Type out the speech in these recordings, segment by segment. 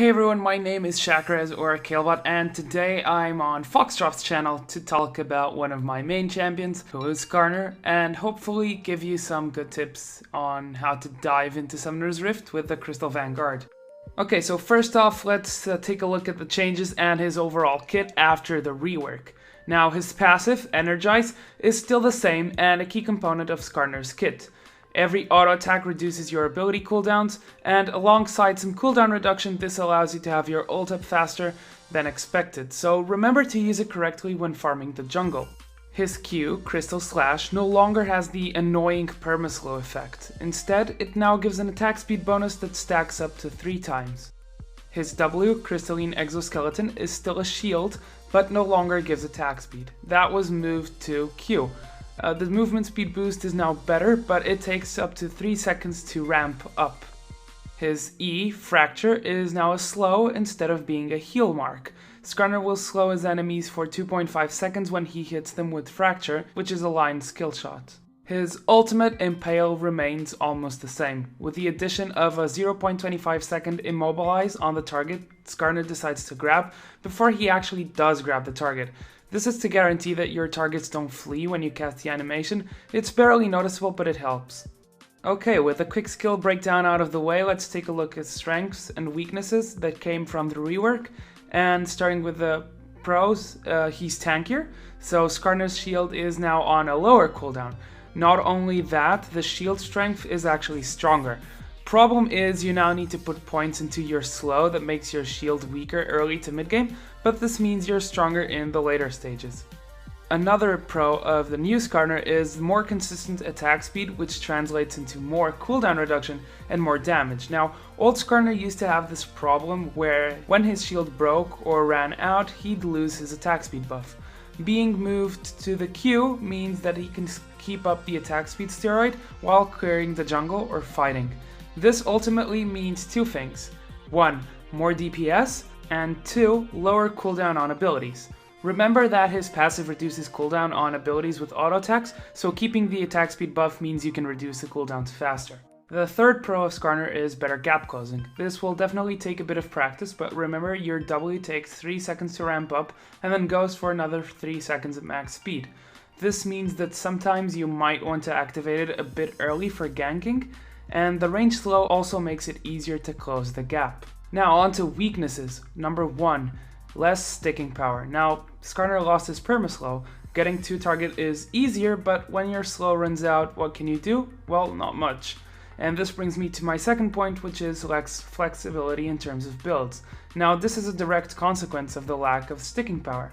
Hey everyone, my name is Chakras or Kalebot, and today I'm on Foxdrop's channel to talk about one of my main champions, who is Skarner, and hopefully give you some good tips on how to dive into Summoner's Rift with the Crystal Vanguard. Okay, so first off, let's take a look at the changes and his overall kit after the rework. Now, his passive, Energize, is still the same and a key component of Skarner's kit. Every auto attack reduces your ability cooldowns, and alongside some cooldown reduction, this allows you to have your ult up faster than expected, so remember to use it correctly when farming the jungle. His Q, Crystal Slash, no longer has the annoying permaslow effect. Instead, it now gives an attack speed bonus that stacks up to 3 times. His W, Crystalline Exoskeleton, is still a shield, but no longer gives attack speed. That was moved to Q. The movement speed boost is now better, but it takes up to 3 seconds to ramp up. His E, Fracture, is now a slow instead of being a heal mark. Skarner will slow his enemies for 2.5 seconds when he hits them with Fracture, which is a line skill shot. His ultimate, Impale, remains almost the same. With the addition of a 0.25 second Immobilize on the target Skarner decides to grab before he actually does grab the target. This is to guarantee that your targets don't flee when you cast the animation. It's barely noticeable, but it helps. Okay, with a quick skill breakdown out of the way, let's take a look at strengths and weaknesses that came from the rework. And starting with the pros, he's tankier, so Skarner's shield is now on a lower cooldown. Not only that, the shield strength is actually stronger. Problem is, you now need to put points into your slow that makes your shield weaker early to mid-game, but this means you're stronger in the later stages. Another pro of the new Skarner is more consistent attack speed, which translates into more cooldown reduction and more damage. Now, old Skarner used to have this problem where when his shield broke or ran out, he'd lose his attack speed buff. Being moved to the Q means that he can keep up the attack speed steroid while clearing the jungle or fighting. This ultimately means 2 things. 1. More DPS, and 2. Lower cooldown on abilities. Remember that his passive reduces cooldown on abilities with auto attacks, so keeping the attack speed buff means you can reduce the cooldowns faster. The third pro of Skarner is better gap closing. This will definitely take a bit of practice, but remember your W takes 3 seconds to ramp up and then goes for another 3 seconds at max speed. This means that sometimes you might want to activate it a bit early for ganking, and the range slow also makes it easier to close the gap. Now on to weaknesses. Number 1, less sticking power. Now, Skarner lost his permaslow. Getting to target is easier, but when your slow runs out, what can you do? Well, not much. And this brings me to my second point, which is less flexibility in terms of builds. Now, this is a direct consequence of the lack of sticking power.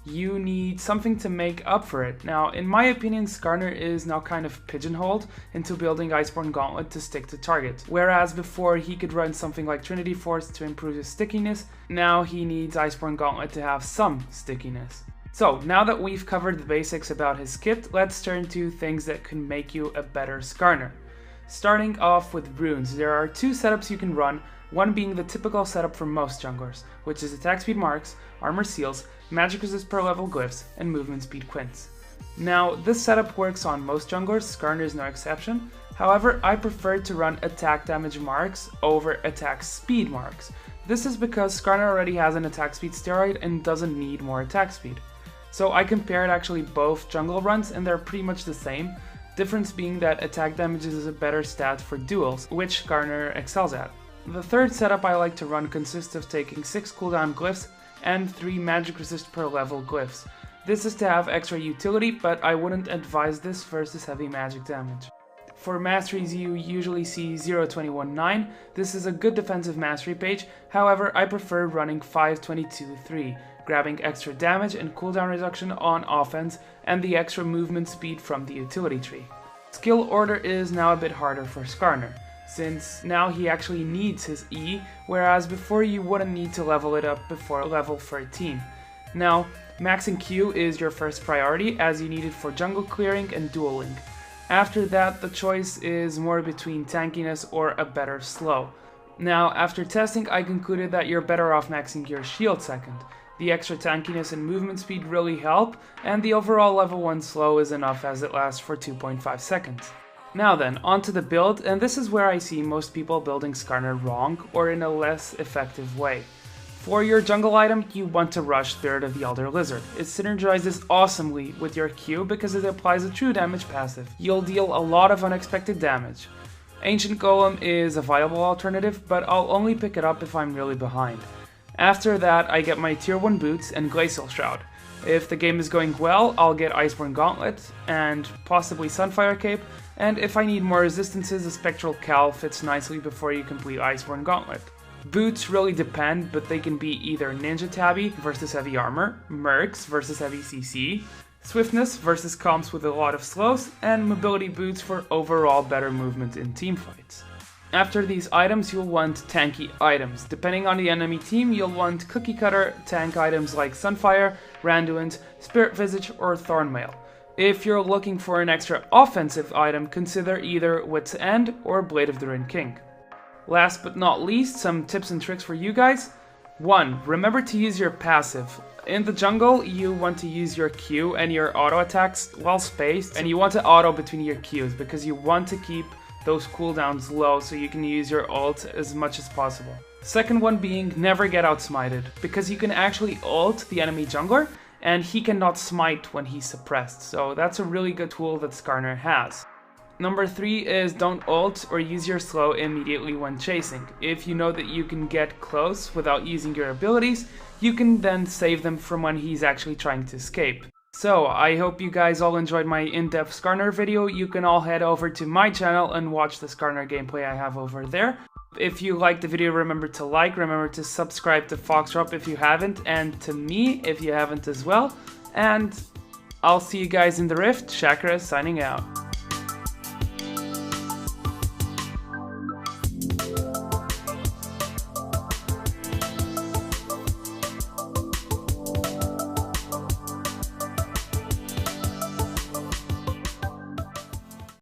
You need something to make up for it. Now, in my opinion, Skarner is now kind of pigeonholed into building Iceborne Gauntlet to stick to target. Whereas before he could run something like Trinity Force to improve his stickiness, now he needs Iceborne Gauntlet to have some stickiness. So, now that we've covered the basics about his kit, let's turn to things that can make you a better Skarner. Starting off with runes, there are 2 setups you can run, one being the typical setup for most junglers, which is attack speed marks, armor seals, magic resist per level glyphs, and movement speed quints. Now, this setup works on most junglers, Skarner is no exception. However, I prefer to run attack damage marks over attack speed marks. This is because Skarner already has an attack speed steroid and doesn't need more attack speed. So I compared actually both jungle runs and they're pretty much the same, difference being that attack damage is a better stat for duels, which Skarner excels at. The third setup I like to run consists of taking 6 cooldown glyphs and 3 magic resist per level glyphs. This is to have extra utility, but I wouldn't advise this versus heavy magic damage. For masteries you usually see 0.21.9, this is a good defensive mastery page, however I prefer running 5.22.3, grabbing extra damage and cooldown reduction on offense and the extra movement speed from the utility tree. Skill order is now a bit harder for Skarner, since now he actually needs his E, whereas before you wouldn't need to level it up before level 13. Now, maxing Q is your first priority as you need it for jungle clearing and dueling. After that, the choice is more between tankiness or a better slow. Now, after testing, I concluded that you're better off maxing your shield second. The extra tankiness and movement speed really help, and the overall level 1 slow is enough as it lasts for 2.5 seconds. Now then, onto the build, and this is where I see most people building Skarner wrong or in a less effective way. For your jungle item, you want to rush Spirit of the Elder Lizard. It synergizes awesomely with your Q because it applies a true damage passive. You'll deal a lot of unexpected damage. Ancient Golem is a viable alternative, but I'll only pick it up if I'm really behind. After that, I get my tier 1 boots and Glacial Shroud. If the game is going well, I'll get Iceborne Gauntlet and possibly Sunfire Cape, and if I need more resistances, a Spectral Cal fits nicely before you complete Iceborne Gauntlet. Boots really depend, but they can be either Ninja Tabby versus heavy armor, Mercs versus heavy CC, Swiftness versus comps with a lot of slows, and Mobility Boots for overall better movement in teamfights. After these items, you'll want tanky items. Depending on the enemy team, you'll want cookie cutter tank items like Sunfire, Randuin, Spirit Visage, or Thornmail. If you're looking for an extra offensive item, consider either Wit's End or Blade of the Ruined King. Last but not least, some tips and tricks for you guys. 1. Remember to use your passive. In the jungle, you want to use your Q and your auto attacks well spaced, and you want to auto between your Qs because you want to keep those cooldowns low so you can use your ult as much as possible. Second one being never get outsmited, because you can actually ult the enemy jungler and he cannot smite when he's suppressed, so that's a really good tool that Skarner has. Number 3 is don't ult or use your slow immediately when chasing. If you know that you can get close without using your abilities, you can then save them from when he's actually trying to escape. So, I hope you guys all enjoyed my in-depth Skarner video. You can all head over to my channel and watch the Skarner gameplay I have over there. If you liked the video, remember to like, remember to subscribe to Foxdrop if you haven't, and to me if you haven't as well. And I'll see you guys in the Rift. Skarner signing out.